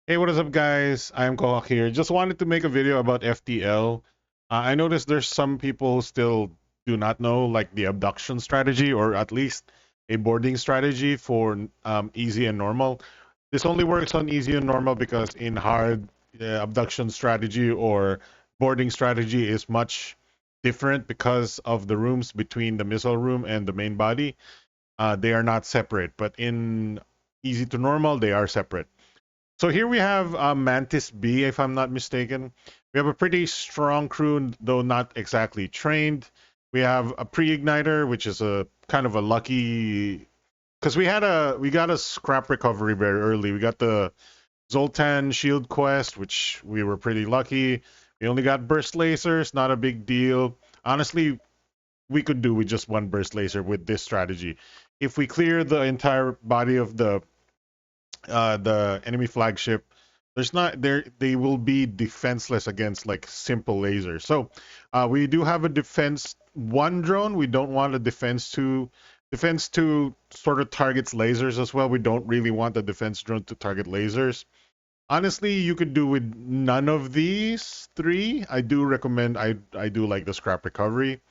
Hey, what is up, guys? I'm Kokak here. Just wanted to make a video about FTL. I noticed there's some people who still do not know like the abduction strategy, or at least a boarding strategy for easy and normal. This only works on easy and normal because in hard, abduction strategy or boarding strategy is much different because of the rooms between the missile room and the main body. They are not separate, but in easy to normal, they are separate. So here we have Mantis B, if I'm not mistaken. We have a pretty strong crew, though not exactly trained. We have a pre-igniter, which is a kind of a lucky, because we got a scrap recovery very early. We got the Zoltan Shield quest, which we were pretty lucky. We only got burst lasers, not a big deal. Honestly, we could do with just one burst laser with this strategy. If we clear the entire body of the enemy flagship, there's not there they will be defenseless against like simple lasers. So we do have a defense one drone. We don't want a defense two sort of targets lasers as well. We don't really want the defense drone to target lasers. Honestly, you could do with none of these three. I do recommend, I do like the scrap recovery.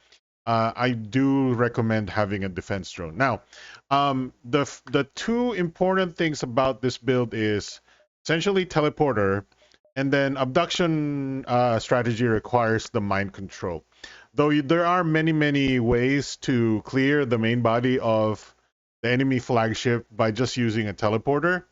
I do recommend having a defense drone. Now, the two important things about this build is essentially teleporter, and then abduction strategy requires the mind control. Though there are many ways to clear the main body of the enemy flagship by just using a teleporter,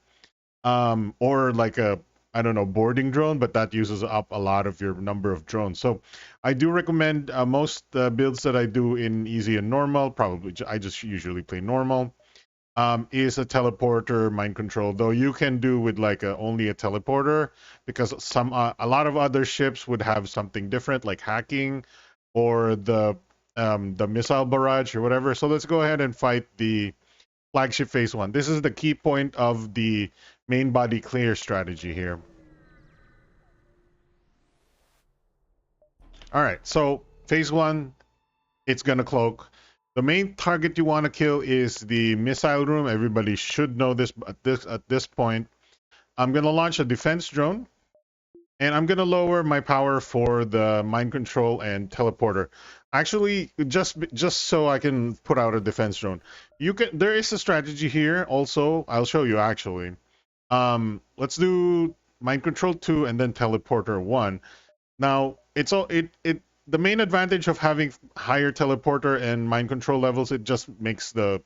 or like a, I don't know, boarding drone, but that uses up a lot of your number of drones. So I do recommend most builds that I do in easy and normal. Probably I just usually play normal. Is a teleporter mind control, though you can do with like only a teleporter, because a lot of other ships would have something different like hacking or the missile barrage or whatever. So let's go ahead and fight the flagship phase one. This is the key point of the main body clear strategy here. All right, so phase one, it's gonna cloak. The main target you want to kill is the missile room. Everybody should know this at this point. I'm gonna launch a defense drone, and I'm gonna lower my power for the mind control and teleporter. Actually, just so I can put out a defense drone. There is a strategy here. Also, I'll show you actually. Let's do mind control 2 and then teleporter 1. Now, it's all it the main advantage of having higher teleporter and mind control levels, it just makes the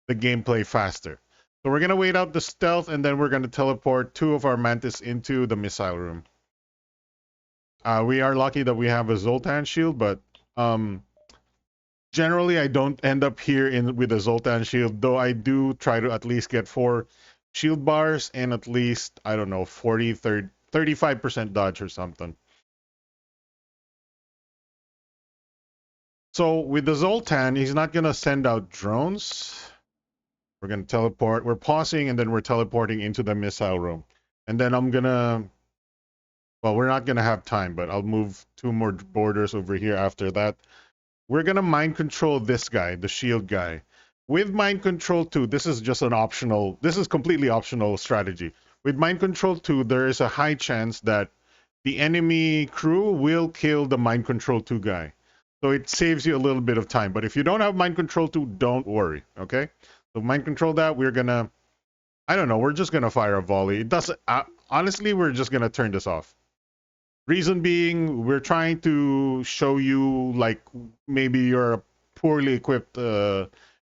gameplay faster. So we're gonna wait out the stealth, and then we're gonna teleport two of our mantis into the missile room. We are lucky that we have a Zoltan shield, but um, generally I don't end up here in with a Zoltan shield, though I do try to at least get 4 shield bars and at least, I don't know, 35% dodge or something. So with the Zoltan, he's not gonna send out drones. We're gonna teleport. We're pausing and then we're teleporting into the missile room. And then I'm gonna, well, we're not gonna have time, but I'll move 2 more borders over here after that. We're gonna mind control this guy, the shield guy. With mind control 2, this is just an optional, this is completely optional strategy. With mind control 2, there is a high chance that the enemy crew will kill the mind control 2 guy. So it saves you a little bit of time. But if you don't have mind control 2, don't worry, okay? So mind control that, we're gonna, I don't know, we're just gonna fire a volley. It doesn't, honestly, we're just gonna turn this off. Reason being, we're trying to show you like maybe you're a poorly equipped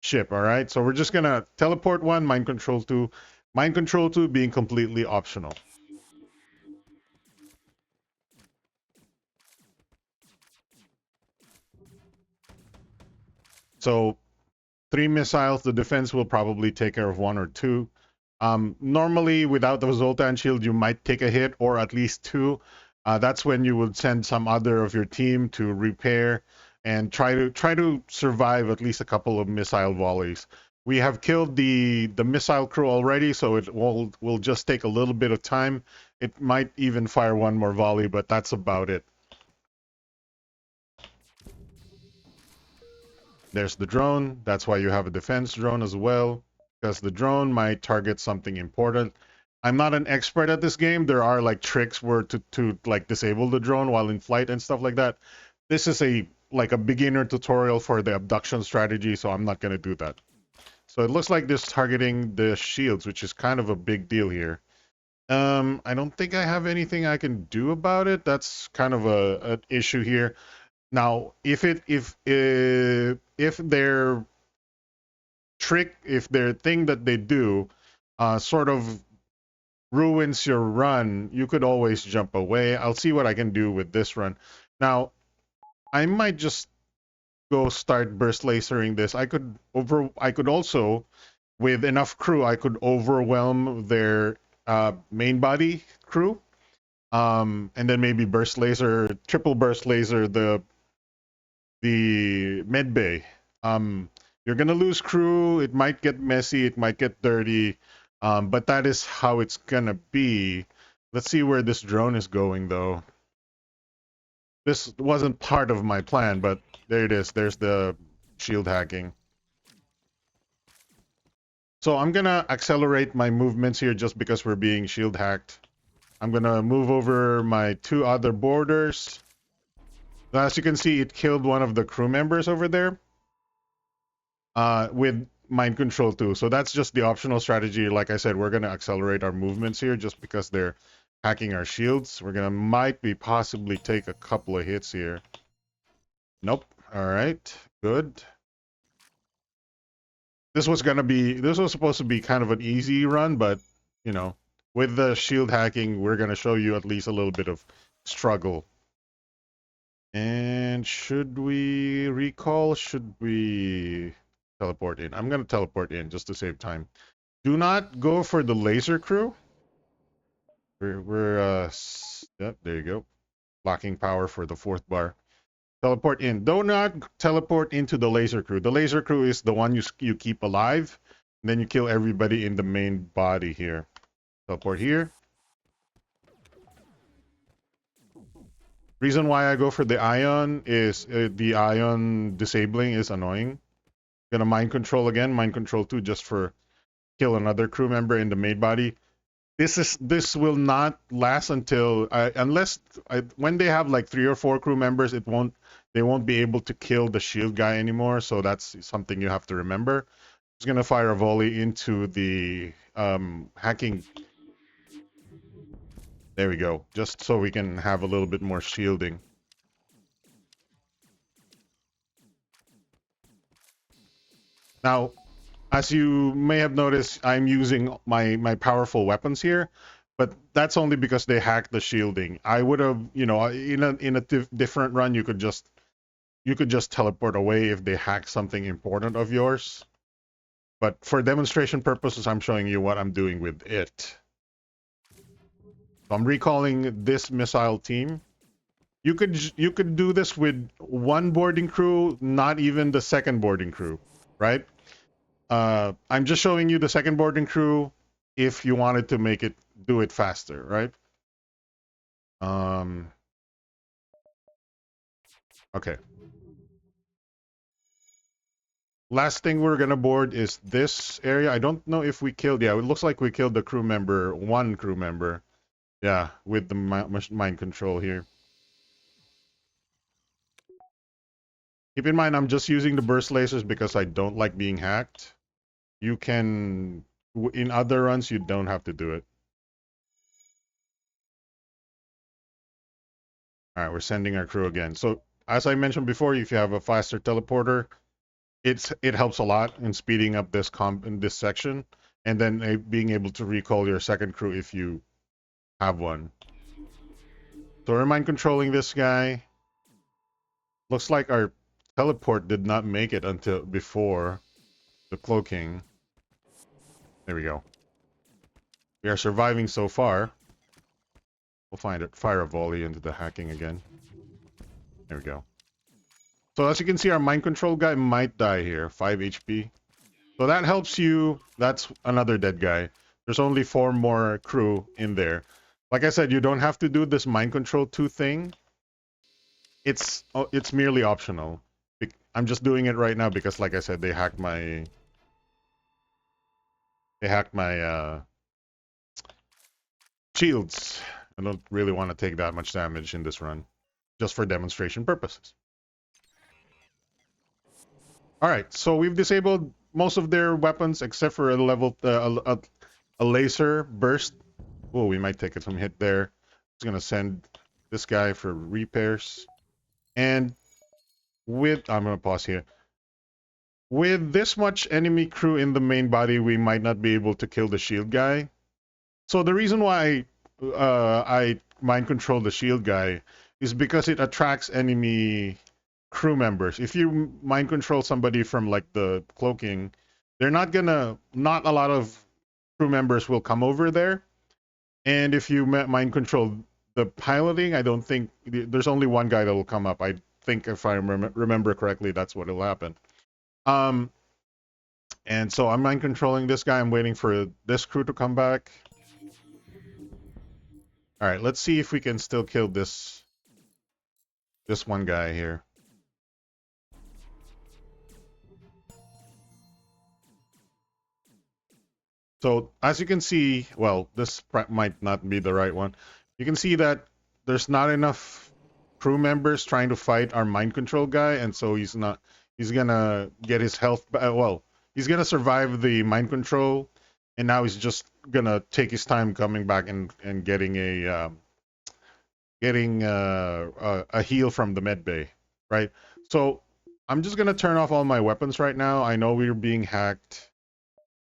ship, all right? So we're just gonna teleport 1, mind control 2 being completely optional. So 3 missiles, the defense will probably take care of 1 or 2. Normally, without the Zoltan shield, you might take a hit or at least 2. That's when you would send some other of your team to repair and try to survive at least a couple of missile volleys. We have killed the missile crew already, so it will just take a little bit of time. It might even fire 1 more volley, but that's about it. There's the drone. That's why you have a defense drone as well, because the drone might target something important. I'm not an expert at this game. There are like tricks where to like disable the drone while in flight and stuff like that. This is a like a beginner tutorial for the abduction strategy, so I'm not gonna do that. So it looks like this targeting the shields, which is kind of a big deal here. I don't think I have anything I can do about it. That's kind of a an issue here. Now, if their trick, if their thing that they do, sort of ruins your run, you could always jump away. I'll see what I can do with this run. Now, I might just go start burst lasering this. I could also, with enough crew, I could overwhelm their main body crew. And then maybe burst laser, triple burst laser the med bay. Um, you're gonna lose crew. It might get messy. It might get dirty. But that is how it's gonna be. Let's see where this drone is going, though. This wasn't part of my plan, but there it is. There's the shield hacking. So I'm gonna accelerate my movements here just because we're being shield hacked. I'm gonna move over my two other borders. As you can see, it killed one of the crew members over there with mind control too. So that's just the optional strategy. Like I said, we're gonna accelerate our movements here just because they're hacking our shields. We're gonna might be possibly take a couple of hits here. Nope. All right. Good. This was supposed to be kind of an easy run, but you know, with the shield hacking, we're gonna show you at least a little bit of struggle. And should we recall? Should we teleport in? I'm gonna teleport in just to save time. Do not go for the laser crew. Yep, there you go. Blocking power for the fourth bar. Teleport in. Do not teleport into the laser crew. The laser crew is the one you keep alive. And then you kill everybody in the main body here. Teleport here. Reason why I go for the ion is the ion disabling is annoying. Gonna mind control again. Mind control 2 just for kill another crew member in the main body. This will not last until unless when they have like 3 or 4 crew members, they won't be able to kill the shield guy anymore. So that's something you have to remember. Just gonna fire a volley into the hacking. There we go. Just so we can have a little bit more shielding. Now, as you may have noticed, I'm using my powerful weapons here, but that's only because they hacked the shielding. I would have, you know, in a different run, you could just teleport away if they hack something important of yours. But for demonstration purposes, I'm showing you what I'm doing with it. So I'm recalling this missile team. You could do this with one boarding crew, not even the second boarding crew, right? I'm just showing you the second boarding crew if you wanted to make it do it faster, right? Okay. Last thing we're gonna board is this area. I don't know if we killed. Yeah, it looks like we killed the crew member, one crew member. Yeah, with the mind control here. Keep in mind, I'm just using the burst lasers because I don't like being hacked. You can, in other runs, you don't have to do it. All right, we're sending our crew again. So as I mentioned before, if you have a faster teleporter, it helps a lot in speeding up this in this section, and then being able to recall your second crew if you have one. So we're mind controlling this guy. Looks like our teleport did not make it until before the cloaking. There we go. We are surviving so far. We'll find it. Fire a volley into the hacking again. There we go. So as you can see, our mind control guy might die here. 5 HP. So that helps you. That's another dead guy. There's only 4 more crew in there. Like I said, you don't have to do this mind control 2 thing. It's merely optional. I'm just doing it right now because, like I said, they hacked my shields. I don't really want to take that much damage in this run, just for demonstration purposes. All right, so we've disabled most of their weapons except for a level a laser burst. Oh, we might take some hit there. Just gonna send this guy for repairs. And I'm gonna pause here. With this much enemy crew in the main body, we might not be able to kill the shield guy. So the reason why I mind control the shield guy is because it attracts enemy crew members. If you mind control somebody from like the cloaking, they're not a lot of crew members will come over there. And if you mind control the piloting, I don't think there's only one guy that will come up. I think if I remember correctly, that's what will happen. And so I'm mind controlling this guy. I'm waiting for this crew to come back. All right, let's see if we can still kill this one guy here. So as you can see, well, this might not be the right one. You can see that there's not enough crew members trying to fight our mind control guy, and so he's gonna get his health. Well, he's gonna survive the mind control, and now he's just gonna take his time coming back and getting a heal from the med bay, right? So I'm just gonna turn off all my weapons right now. I know we're being hacked.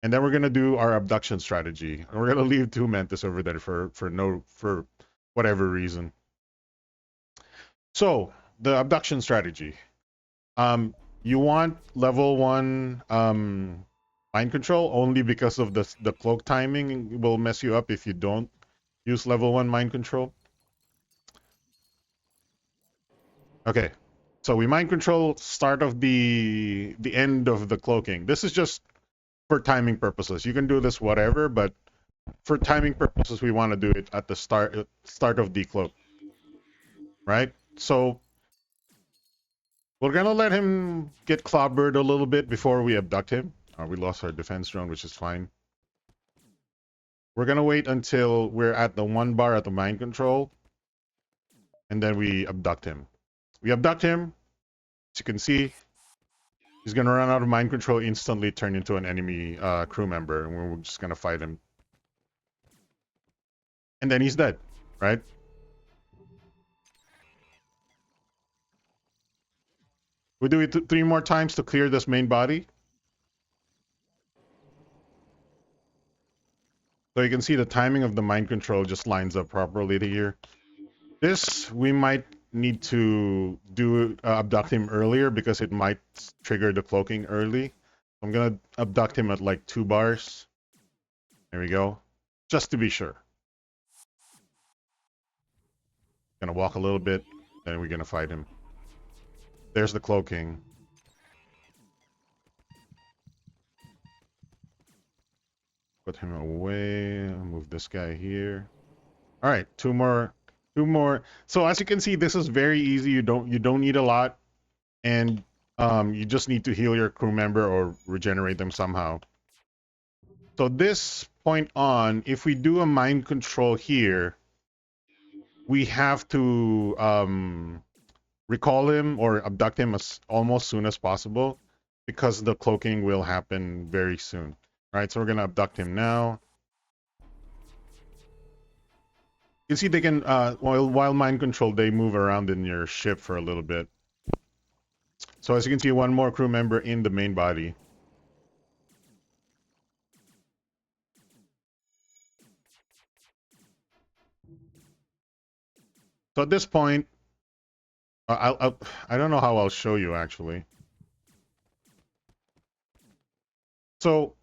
And then we're gonna do our abduction strategy. And we're gonna leave 2 Mantis over there for whatever reason. So the abduction strategy. You want level 1 mind control only because of the cloak timing will mess you up if you don't use level 1 mind control. Okay. So we mind control start of the end of the cloaking. This is just for timing purposes. You can do this whatever, but for timing purposes, we want to do it at the start of decloak, right? So we're gonna let him get clobbered a little bit before we abduct him. We lost our defense drone, which is fine. We're gonna wait until we're at the 1 bar at the mind control, and then we abduct him. We abduct him. As you can see, he's gonna run out of mind control, instantly turn into an enemy crew member, and we're just gonna fight him. And then he's dead, right? We do it 3 more times to clear this main body. So you can see the timing of the mind control just lines up properly here. This, we might need to do abduct him earlier because it might trigger the cloaking early. I'm gonna abduct him at like 2 bars. There we go. Just to be sure. Gonna walk a little bit, then we're gonna fight him. There's the cloaking. Put him away. Move this guy here. All right, 2 more. 2 more. So as you can see, this is very easy. You don't need a lot, and you just need to heal your crew member or regenerate them somehow. So this point on, if we do a mind control here, we have to recall him or abduct him as almost soon as possible because the cloaking will happen very soon. All right, so we're gonna abduct him now. You see, they can while mind control, they move around in your ship for a little bit. So as you can see, 1 more crew member in the main body. So at this point, I don't know how I'll show you actually. So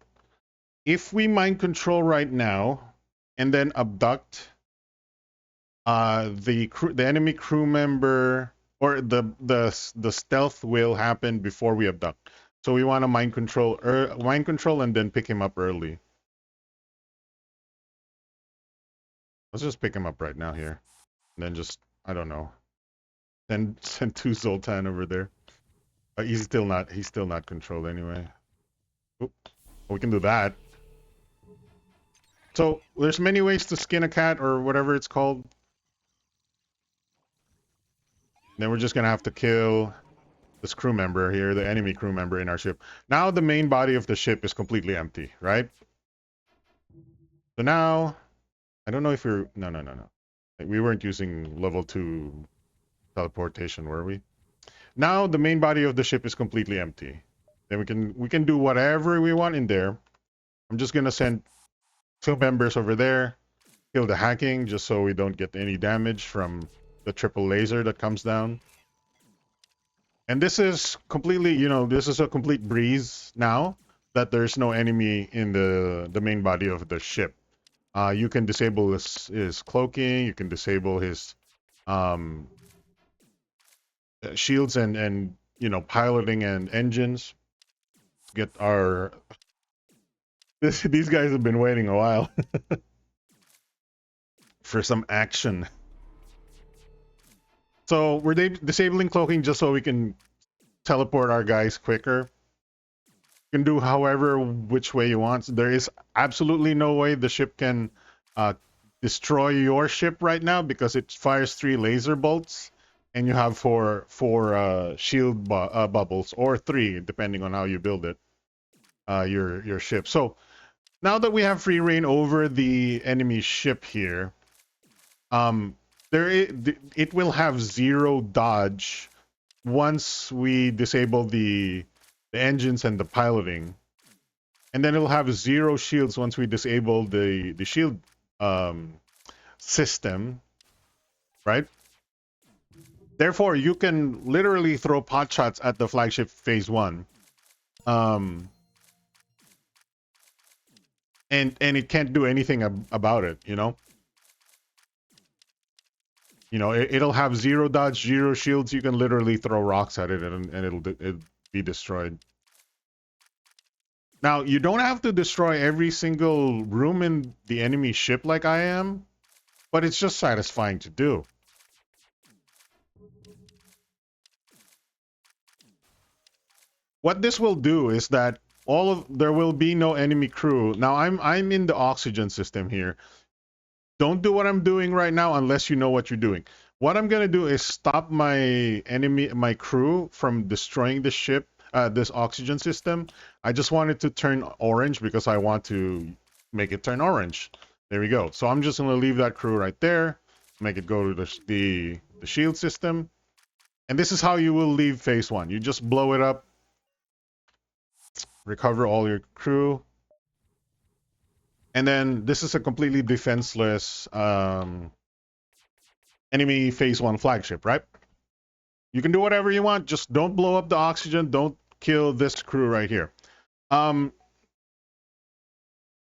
if we mind control right now and then abduct the enemy crew member, or the stealth will happen before we abduct. So we want to mind control and then pick him up early. Let's just pick him up right now here, and then just I don't know, then send 2 Zoltan over there. He's still not controlled anyway. Oop. We can do that. So there's many ways to skin a cat or whatever it's called. Then we're just gonna have to kill this crew member here, the enemy crew member in our ship. Now the main body of the ship is completely empty, right? So now, I don't know if we're, no. We weren't using level 2 teleportation, were we? Now the main body of the ship is completely empty. Then we can do whatever we want in there. I'm just gonna send 2 members over there, kill the hacking, just so we don't get any damage from the triple laser that comes down. And this is completely, this is a complete breeze now that there's no enemy in the main body of the ship. You can disable his cloaking. You can disable his um, shields and piloting and engines. Get our these guys have been waiting a while for some action. So we're disabling cloaking just so we can teleport our guys quicker. You can do however which way you want. There is absolutely no way the ship can uh, destroy your ship right now because it fires 3 laser bolts, and you have four shield bubbles, or 3 depending on how you build it. Your ship. So now that we have free reign over the enemy ship here, um, it will have 0 dodge once we disable the engines and the piloting, and then it'll have 0 shields once we disable the shield um, system, right? Therefore, you can literally throw pot shots at the flagship phase 1, um, and it can't do anything about it. It'll have 0 dodge, 0 shields. You can literally throw rocks at it, and it'll be destroyed. Now, you don't have to destroy every single room in the enemy ship like I am, but it's just satisfying to do. What this will do is that there will be no enemy crew. Now I'm in the oxygen system here. Don't do what I'm doing right now unless you know what you're doing. What I'm gonna do is stop my crew from destroying the ship, this oxygen system. I just want it to turn orange because I want to make it turn orange. There we go. So I'm just gonna leave that crew right there, make it go to the shield system, and this is how you will leave phase 1. You just blow it up, recover all your crew, and then this is a completely defenseless enemy phase 1 flagship, right? You can do whatever you want, just don't blow up the oxygen, don't kill this crew right here. How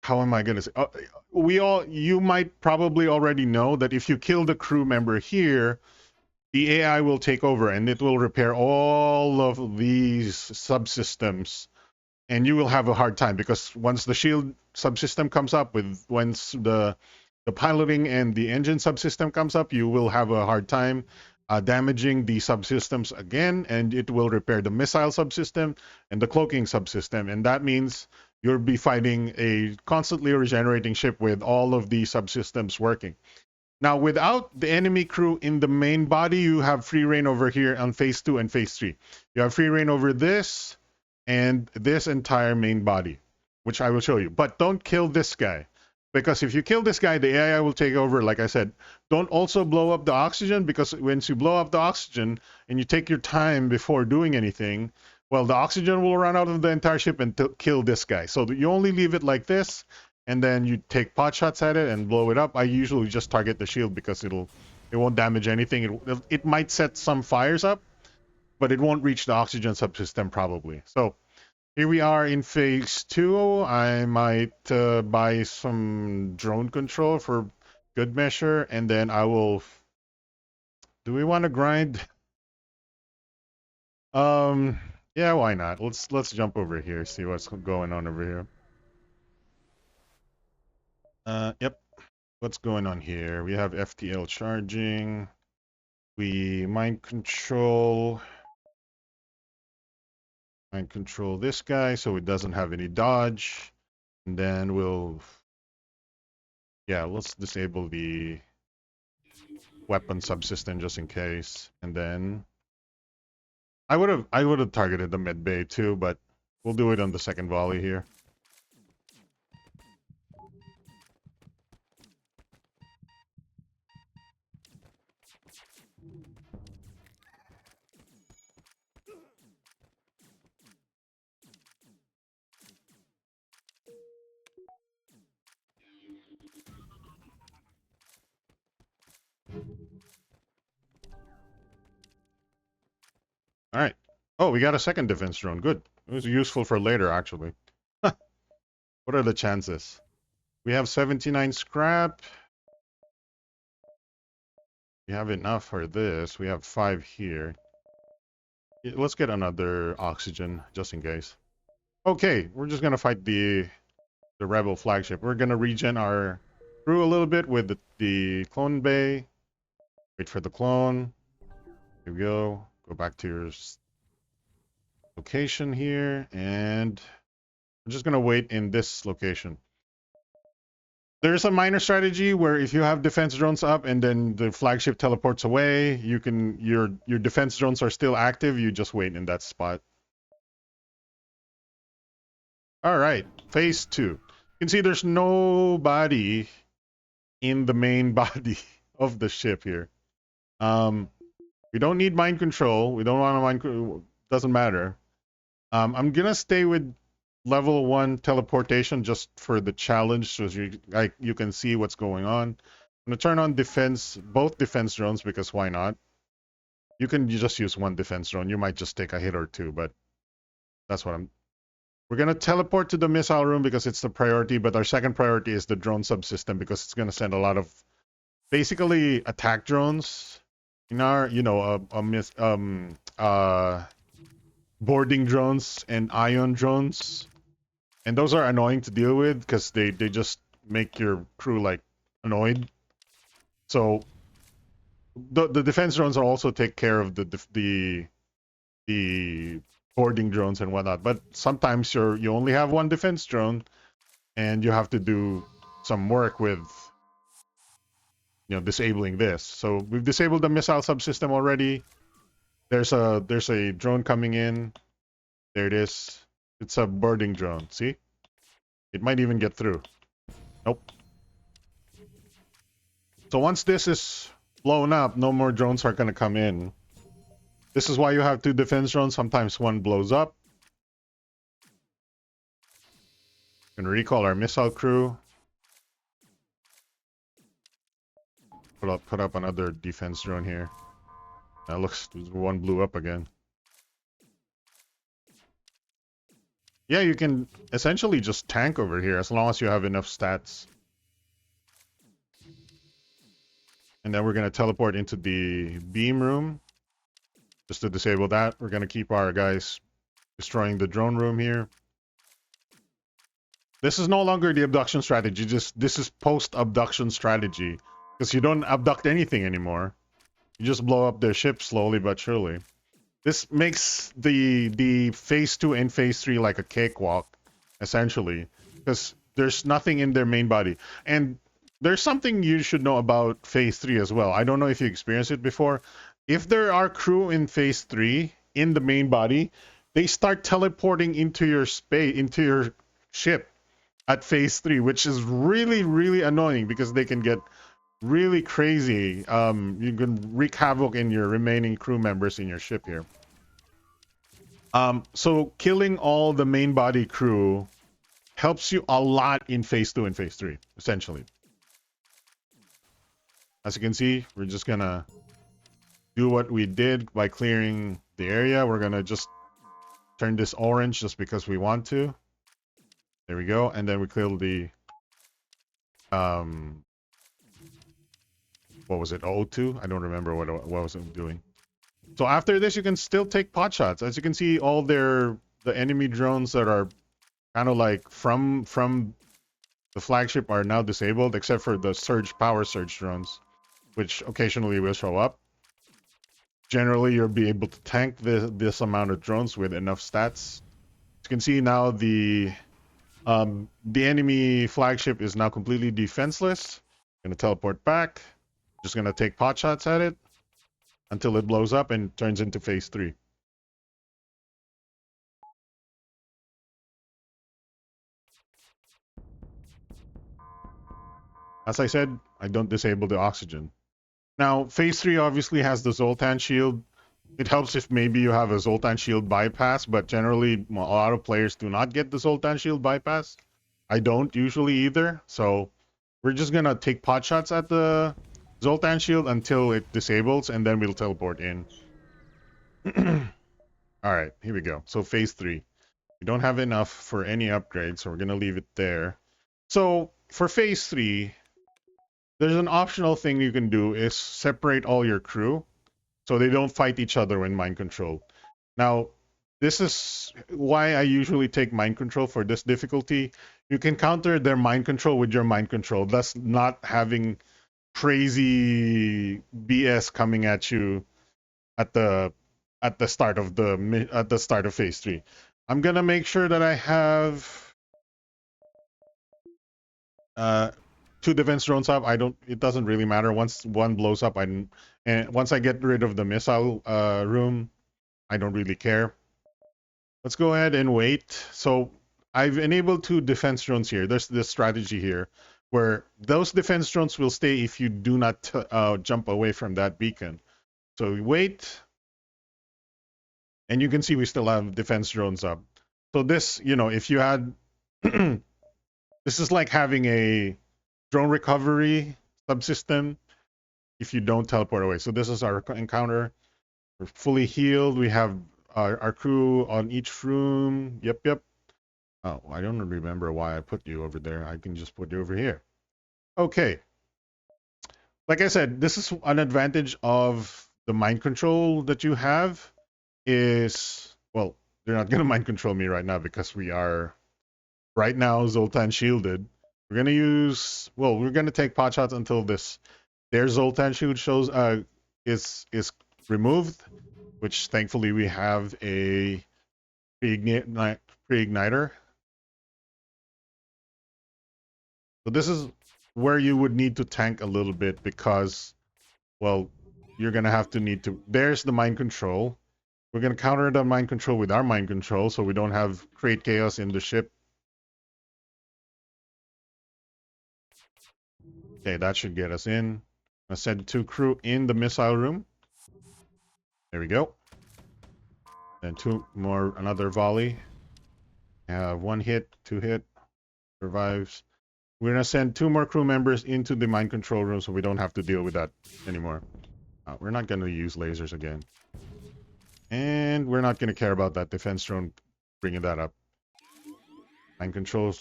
am I gonna say? You might probably already know that if you kill the crew member here, the AI will take over and it will repair all of these subsystems, and you will have a hard time because once the shield subsystem comes up, once the piloting and the engine subsystem comes up, you will have a hard time damaging the subsystems again, and it will repair the missile subsystem and the cloaking subsystem, and that means you'll be fighting a constantly regenerating ship with all of the subsystems working. Now, without the enemy crew in the main body, you have free reign over here on phase 2 and phase 3. You have free reign over this and this entire main body, which I will show you. But don't kill this guy, because if you kill this guy, the AI will take over. Like I said, don't also blow up the oxygen, because once you blow up the oxygen and you take your time before doing anything, well, the oxygen will run out of the entire ship and kill this guy. So you only leave it like this, and then you take pot shots at it and blow it up. I usually just target the shield because it won't damage anything. It might set some fires up, but it won't reach the oxygen subsystem probably. So here we are in phase 2. I might buy some drone control for good measure, and then I will. Do we want to grind? Um, yeah, why not? Let's jump over here, see what's going on over here. Yep. What's going on here? We have FTL charging. We mind control this guy so it doesn't have any dodge, and then we'll Yeah, let's disable the weapon subsystem just in case. And then I would have targeted the med bay too, but we'll do it on the second volley here. All right. Oh, we got a second defense drone. Good. It was useful for later, actually. What are the chances? We have 79 scrap. We have enough for this. We have 5 here. Let's get another oxygen, just in case. Okay, we're just gonna fight the rebel flagship. We're gonna regen our crew a little bit with the clone bay. Wait for the clone. Here we go. Go back to your location here, and I'm just gonna wait in this location. There's a minor strategy where if you have defense drones up and then the flagship teleports away, you can your defense drones are still active. You just wait in that spot. All right, phase 2. You can see there's nobody in the main body of the ship here. We don't need mind control. We don't want to mind. Doesn't matter. I'm gonna stay with level 1 teleportation just for the challenge, so you can see what's going on. I'm gonna turn on both defense drones, because why not? You can just use one defense drone. You might just take a hit or two, but that's what I'm. We're gonna teleport to the missile room because it's the priority, but our second priority is the drone subsystem because it's gonna send a lot of basically attack drones in our, boarding drones and ion drones. And those are annoying to deal with because they just make your crew like annoyed. So the defense drones will also take care of the boarding drones and whatnot. But sometimes you only have one defense drone, and you have to do some work with disabling this. So we've disabled the missile subsystem already. There's a drone coming in. There it is. It's a boarding drone. See? It might even get through. Nope. So once this is blown up, no more drones are going to come in. This is why you have 2 defense drones. Sometimes one blows up. We can recall our missile crew. Put up another defense drone here. That looks, one blew up again. Yeah, you can essentially just tank over here as long as you have enough stats. And then we're going to teleport into the beam room just to disable that. We're going to keep our guys destroying the drone room here. This is no longer the abduction strategy. This is post-abduction strategy because you don't abduct anything anymore. You just blow up their ship slowly but surely. This makes the phase 2 and phase 3 like a cakewalk, essentially, because there's nothing in their main body. And there's something you should know about phase 3 as well. I don't know if you experienced it before. If there are crew in phase 3 in the main body, they start teleporting into your ship at phase 3, which is really, really annoying because they can get really crazy. You can wreak havoc in your remaining crew members in your ship here. So killing all the main body crew helps you a lot in phase 2 and phase 3, essentially. As you can see, we're just gonna do what we did by clearing the area. We're gonna just turn this orange just because we want to. There we go. And then we clear the what was it, O2? I don't remember what was it doing. So after this, you can still take pot shots. As you can see, all the enemy drones that are kind of like from the flagship are now disabled, except for the power surge drones, which occasionally will show up. Generally, you'll be able to tank this amount of drones with enough stats. As you can see now, the The enemy flagship is now completely defenseless. Gonna teleport back. Just gonna take pot shots at it until it blows up and turns into phase 3. As I said, I don't disable the oxygen. Now, phase 3 obviously has the Zoltan shield. It helps if maybe you have a Zoltan shield bypass, but generally a lot of players do not get the Zoltan shield bypass. I don't usually either, so we're just gonna take pot shots at the Zoltan shield until it disables, and then we'll teleport in. Alright, here we go. So phase 3. We don't have enough for any upgrades, so we're gonna leave it there. So for phase 3, there's an optional thing you can do is separate all your crew so they don't fight each other when mind control. Now, this is why I usually take mind control for this difficulty. You can counter their mind control with your mind control, thus not having crazy BS coming at you at the start of phase 3. I'm gonna make sure that I have uh, 2 defense drones up. It doesn't really matter. Once one blows up, and once I get rid of the missile room, I don't really care. Let's go ahead and wait. So I've enabled 2 defense drones here. There's this strategy here where those defense drones will stay if you do not jump away from that beacon. So we wait, and you can see we still have defense drones up. So this, if you had, this is like having a drone recovery subsystem if you don't teleport away. So this is our encounter. We're fully healed. We have our crew on each room. Yep. Oh, I don't remember why I put you over there. I can just put you over here. Okay. Like I said, this is an advantage of the mind control that you have is, well, they're not going to mind control me right now because we are right now Zoltan shielded. We're going to take pot shots until their Zoltan shield shows is removed, which thankfully we have a pre-igniter. So this is where you would need to tank a little bit because, well, you're gonna have to need to. There's the mind control. We're gonna counter the mind control with our mind control, so we don't create chaos in the ship. Okay, that should get us in. I send 2 crew in the missile room. There we go. And 2 more, another volley. Have 1 hit, 2 hit, survives. We're gonna send 2 more crew members into the mind control room so we don't have to deal with that anymore. We're not gonna use lasers again. And we're not gonna care about that defense drone bringing that up. Mind control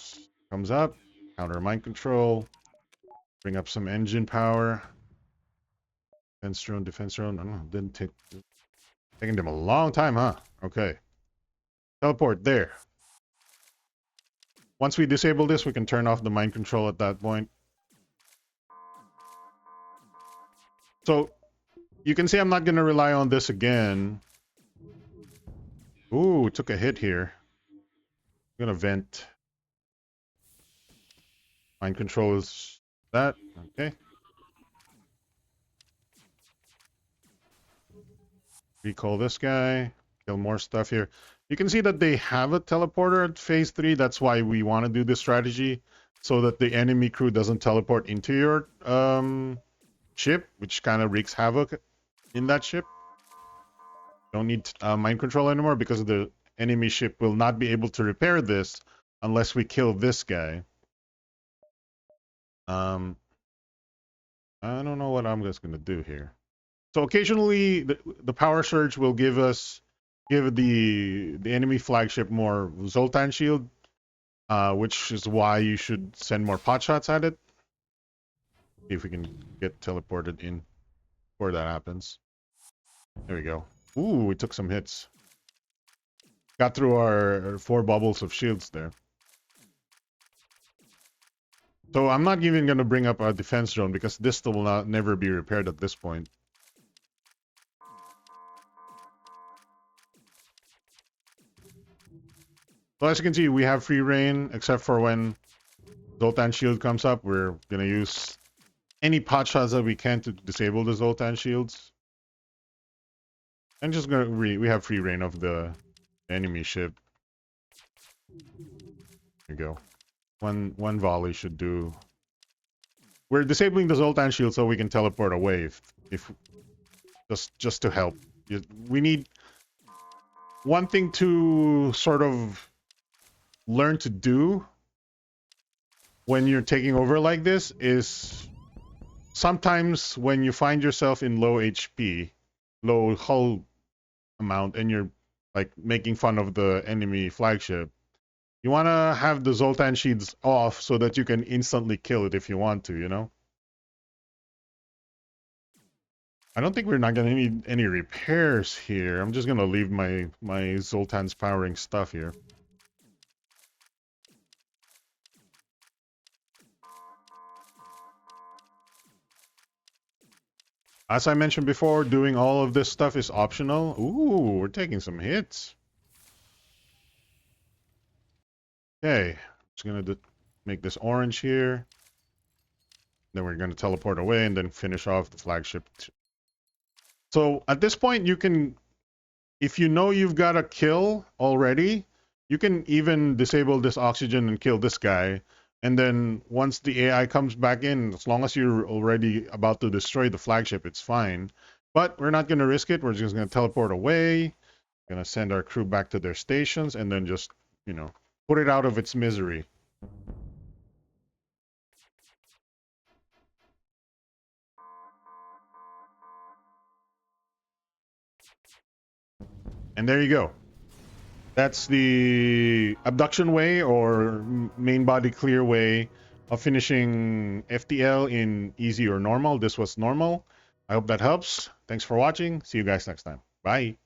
comes up. Counter mind control. Bring up some engine power. Defense drone. I don't know. Didn't take... Taking them a long time, huh? Okay. Teleport there. Once we disable this, we can turn off the mind control at that point. So, you can see I'm not going to rely on this again. Ooh, took a hit here. I'm going to vent. Mind control is that. Okay. Recall this guy. Kill more stuff here. You can see that they have a teleporter at phase 3. That's why we want to do this strategy. So that the enemy crew doesn't teleport into your ship, which kind of wreaks havoc in that ship. Don't need mind control anymore because the enemy ship will not be able to repair this unless we kill this guy. I don't know what I'm just going to do here. So occasionally the power surge will give the enemy flagship more Zoltan shield, which is why you should send more pot shots at it. See if we can get teleported in before that happens. There we go. Ooh, we took some hits. Got through our 4 bubbles of shields there. So I'm not even going to bring up our defense drone because this will never be repaired at this point. So as you can see, we have free reign, except for when Zoltan shield comes up. We're gonna use any pot shots that we can to disable the Zoltan shields. And just gonna we have free reign of the enemy ship. There you go. One volley should do. We're disabling the Zoltan shield so we can teleport away if just to help. We need one thing to sort of learn to do when you're taking over like this is sometimes when you find yourself in low HP, low hull amount, and you're like making fun of the enemy flagship, you want to have the Zoltan shields off so that you can instantly kill it if you want to, you know? I don't think we're not going to need any repairs here. I'm just going to leave my Zoltan's powering stuff here. As I mentioned before, doing all of this stuff is optional. Ooh, we're taking some hits. Okay, just gonna make this orange here. Then we're gonna teleport away and then finish off the flagship. So at this point, you can, if you know you've got a kill already, you can even disable this oxygen and kill this guy. And then once the AI comes back in, as long as you're already about to destroy the flagship, it's fine. But we're not going to risk it. We're just going to teleport away. Going to send our crew back to their stations and then just, you know, put it out of its misery. And there you go. That's the abduction way or main body clear way of finishing FTL in easy or normal. This was normal. I hope that helps. Thanks for watching. See you guys next time. Bye.